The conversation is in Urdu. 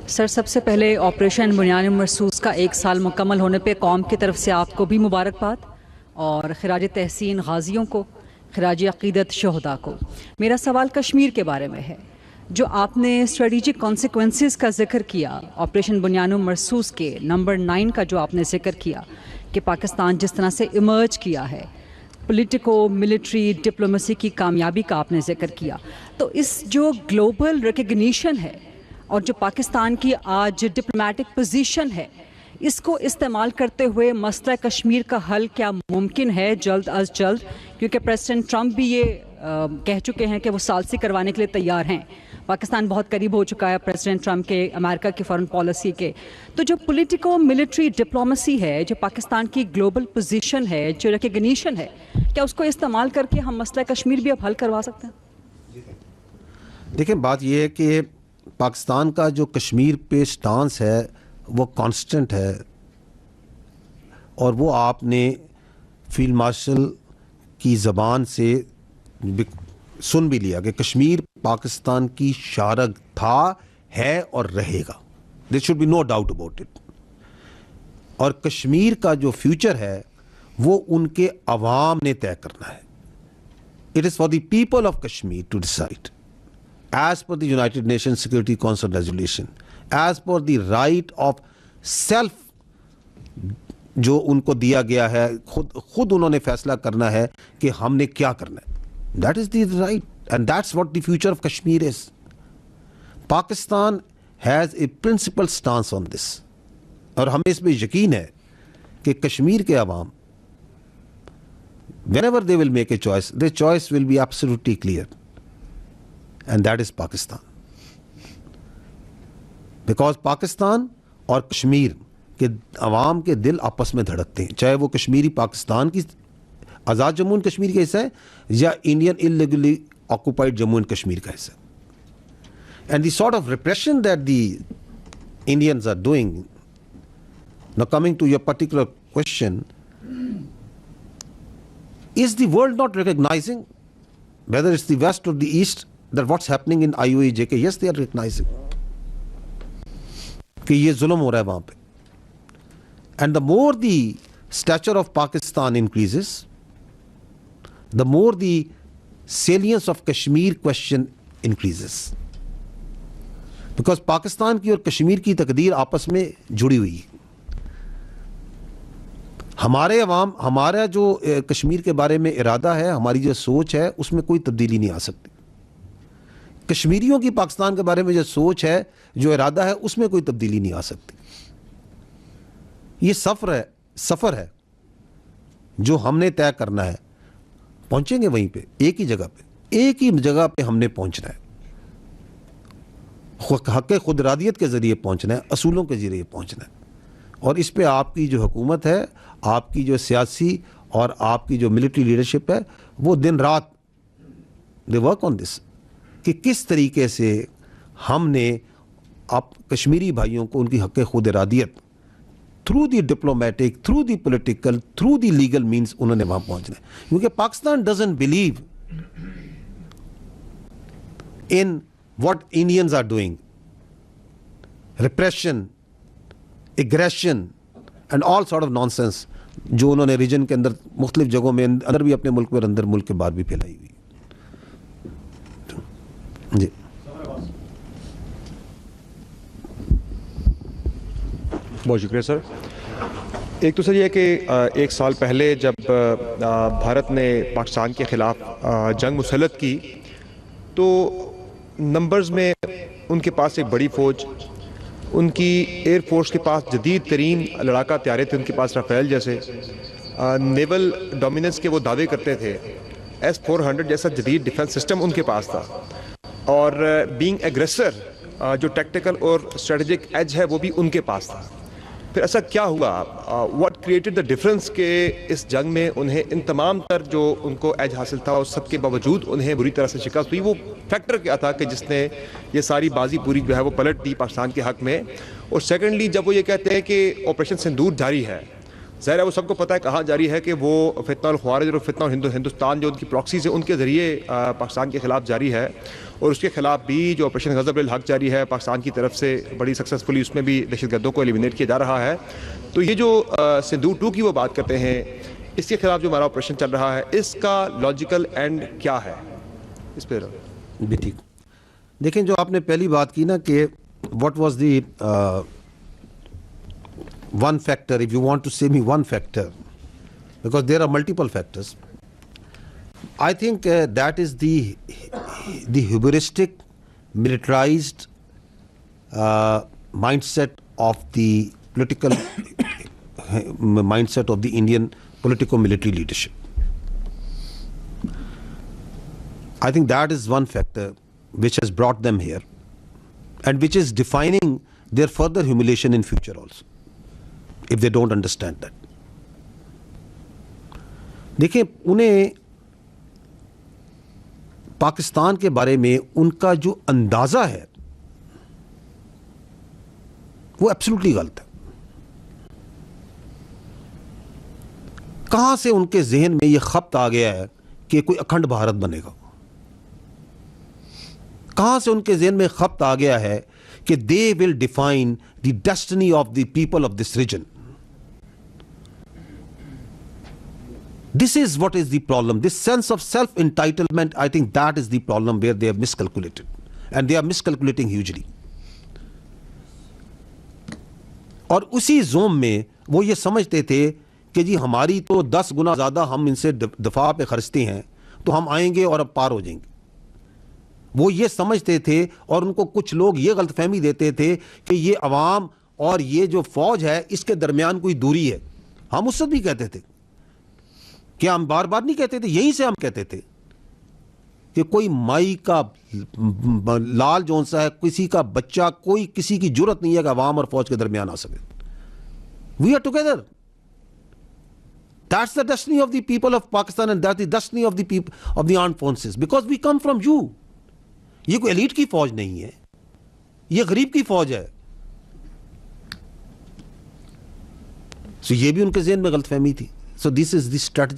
سر، سب سے پہلے آپریشن بنیان مرصوص کا 1 سال مکمل ہونے پہ قوم کی طرف سے آپ کو بھی مبارکباد اور خراج تحسین غازیوں کو، خراج عقیدت شہداء کو۔ میرا سوال کشمیر کے بارے میں ہے۔ جو آپ نے اسٹریٹجک کانسیکوینسز کا ذکر کیا، آپریشن بنیان مرصوص کے نمبر 9 کا جو آپ نے ذکر کیا کہ پاکستان جس طرح سے ایمرج کیا ہے، پولیٹیکو ملٹری ڈپلومیسی کی کامیابی کا آپ نے ذکر کیا، تو اس جو گلوبل ریکگنیشن ہے اور جو پاکستان کی آج ڈپلومیٹک پوزیشن ہے، اس کو استعمال کرتے ہوئے مسئلہ کشمیر کا حل کیا ممکن ہے جلد از جلد؟ کیونکہ پریزیڈنٹ ٹرمپ بھی یہ کہہ چکے ہیں کہ وہ ثالثی کروانے کے لیے تیار ہیں۔ پاکستان بہت قریب ہو چکا ہے پریزیڈنٹ ٹرمپ کے، امریکہ کی فارن پالیسی کے۔ تو جو پولیٹیکو ملٹری ڈپلومیسی ہے، جو پاکستان کی گلوبل پوزیشن ہے، جو ریکگنیشن ہے، کیا اس کو استعمال کر کے ہم مسئلہ کشمیر بھی اب حل کروا سکتے ہیں؟ دیکھیں، بات یہ ہے کہ پاکستان کا جو کشمیر پہ سٹانس ہے وہ کانسٹنٹ ہے، اور وہ آپ نے فیلڈ مارشل کی زبان سے سن بھی لیا کہ کشمیر پاکستان کی شارگ تھا، ہے اور رہے گا۔ There should be no doubt about it. اور کشمیر کا جو فیوچر ہے وہ ان کے عوام نے طے کرنا ہے۔ It is for the people of Kashmir to decide as per the United Nations Security Council resolution, as per the right of self جو ان کو دیا گیا ہے، خود انہوں نے فیصلہ کرنا ہے کہ ہم نے کیا کرنا ہے۔ That is the right and that's what the future of Kashmir is. Pakistan has a principled stance on this، اور ہمیں اس پہ یقین ہے کہ کشمیر کے عوام whenever they will make a choice, their choice will be absolutely clear. And that is Pakistan. Because Pakistan اور کشمیر کے عوام کے دل آپس میں دھڑکتے ہیں، چاہے وہ کشمیری پاکستان کی آزاد جموں اینڈ کشمیر کا حصہ ہے یا Indian illegally occupied Jammu and Kashmir کا حصہ ہے۔ And the sort of repression that the Indians are doing, now coming to your particular question, is the world not recognizing, whether it's the West or the East, that what's happening in IOA-JK? Yes, they are recognizing کہ یہ ظلم ہو رہا ہے وہاں پہ۔ And the more the stature of Pakistan increases, the more the salience of Kashmir question increases. Because Pakistan کی اور کشمیر کی تقدیر آپس میں جڑی ہوئی ہے۔ ہمارے عوام، ہمارا جو کشمیر کے بارے میں ارادہ ہے، ہماری جو سوچ ہے، اس میں کوئی تبدیلی نہیں آ سکتی۔ کشمیریوں کی پاکستان کے بارے میں جو سوچ ہے، جو ارادہ ہے، اس میں کوئی تبدیلی نہیں آ سکتی۔ یہ سفر ہے جو ہم نے طے کرنا ہے۔ پہنچیں گے وہیں پہ، ایک ہی جگہ پہ ہم نے پہنچنا ہے۔ حق خود ارادیت کے ذریعے پہنچنا ہے، اصولوں کے ذریعے پہنچنا ہے، اور اس پہ آپ کی جو حکومت ہے، آپ کی جو سیاسی اور آپ کی جو ملٹری لیڈرشپ ہے، وہ دن رات دے ورک آن دس، کہ کس طریقے سے ہم نے کشمیری بھائیوں کو ان کی حق خود ارادیت through the diplomatic, through the political, through the legal means انہوں نے وہاں پہنچنا ہے۔ کیونکہ Pakistan doesn't believe in what Indians are doing, repression, aggression and all sort of nonsense جو انہوں نے ریجن کے اندر مختلف جگہوں میں اندر بھی اپنے ملک میں، اندر ملک کے بعد بھی پھیلائی ہوئی۔ جی بہت شکریہ سر۔ ایک تو سر یہ کہ 1 سال پہلے جب بھارت نے پاکستان کے خلاف جنگ مسلط کی تو نمبرز میں ان کے پاس ایک بڑی فوج، ان کی ایئر فورس کے پاس جدید ترین لڑاکا طیارے تھے، ان کے پاس رافیل جیسے نیول ڈومیننس کے وہ دعوے کرتے تھے، S-400 جیسا جدید ڈیفنس سسٹم ان کے پاس تھا، اور بینگ ایگریسر جو ٹیکٹیکل اور اسٹریٹجک ایج ہے وہ بھی ان کے پاس تھا۔ پھر ایسا کیا ہوا، واٹ کریٹڈ دا ڈفرنس کہ اس جنگ میں انہیں ان تمام تر جو ان کو ایج حاصل تھا اس سب کے باوجود انہیں بری طرح سے شکست ہوئی؟ وہ فیکٹر کیا تھا کہ جس نے یہ ساری بازی پوری جو ہے وہ پلٹ دی پاکستان کے حق میں؟ اور سیکنڈلی جب وہ یہ کہتے ہیں کہ آپریشن سندور جاری ہے، ظاہر ہے وہ سب کو پتہ ہے کہاں جاری ہے، کہ وہ فتنہ الخوارج اور فتنہ ہندوستان جو ان کی پراکسیز ہیں ان کے ذریعے پاکستان کے خلاف جاری ہے، اور اس کے خلاف بھی جو آپریشن غضب الحق جاری ہے پاکستان کی طرف سے بڑی سکسیزفلی، اس میں بھی دہشت گردوں کو ایلیمینیٹ کیا جا رہا ہے. تو یہ جو سندور 2 کی وہ بات کرتے ہیں، اس کے خلاف جو ہمارا آپریشن چل رہا ہے، اس کا لاجیکل اینڈ کیا ہے؟ اس پہ بھی ٹھیک. دیکھیں جو آپ نے پہلی بات کی نا کہ what was the one factor, if you want to see me one factor, because there are multiple factors. I think that is the hubristic, militarized mindset of the political mindset of the Indian politico-military leadership. I think that is one factor which has brought them here, and which is defining their further humiliation in future also, if they don't understand that. دیکھیں انہیں پاکستان کے بارے میں ان کا جو اندازہ ہے وہ ایبسولوٹلی غلط ہے. کہاں سے ان کے ذہن میں یہ خبت آ گیا ہے کہ کوئی اکھنڈ بھارت بنے گا؟ کہاں سے ان کے ذہن میں خبت آ گیا ہے کہ they will define the destiny of the people of this region? This is what is the problem. This sense of self-entitlement, I think that is the problem where they have miscalculated. And they are miscalculating hugely. اور اسی زوم میں وہ یہ سمجھتے تھے کہ جی ہماری تو 10 گنا زیادہ ہم ان سے دفاع پہ خرچتے ہیں تو ہم آئیں گے اور اب پار ہو جائیں گے. وہ یہ سمجھتے تھے، اور ان کو کچھ لوگ یہ غلط فہمی دیتے تھے کہ یہ عوام اور یہ جو فوج ہے اس کے درمیان کوئی دوری ہے. ہم اس وقت بھی کہتے تھے، کیا ہم بار بار نہیں کہتے تھے؟ یہیں سے ہم کہتے تھے کہ کوئی مائی کا لال جون سا ہے، کسی کا بچہ، کوئی کسی کی جرت نہیں ہے کہ عوام اور فوج کے درمیان آ سکے. We are together. That's the destiny of the people of Pakistan and that's the destiny of the people of the armed forces, because we come from you. یہ کوئی ایلیٹ کی فوج نہیں ہے، یہ غریب کی فوج ہے. سو یہ بھی ان کے ذہن میں غلط فہمی تھی. So this is the strategy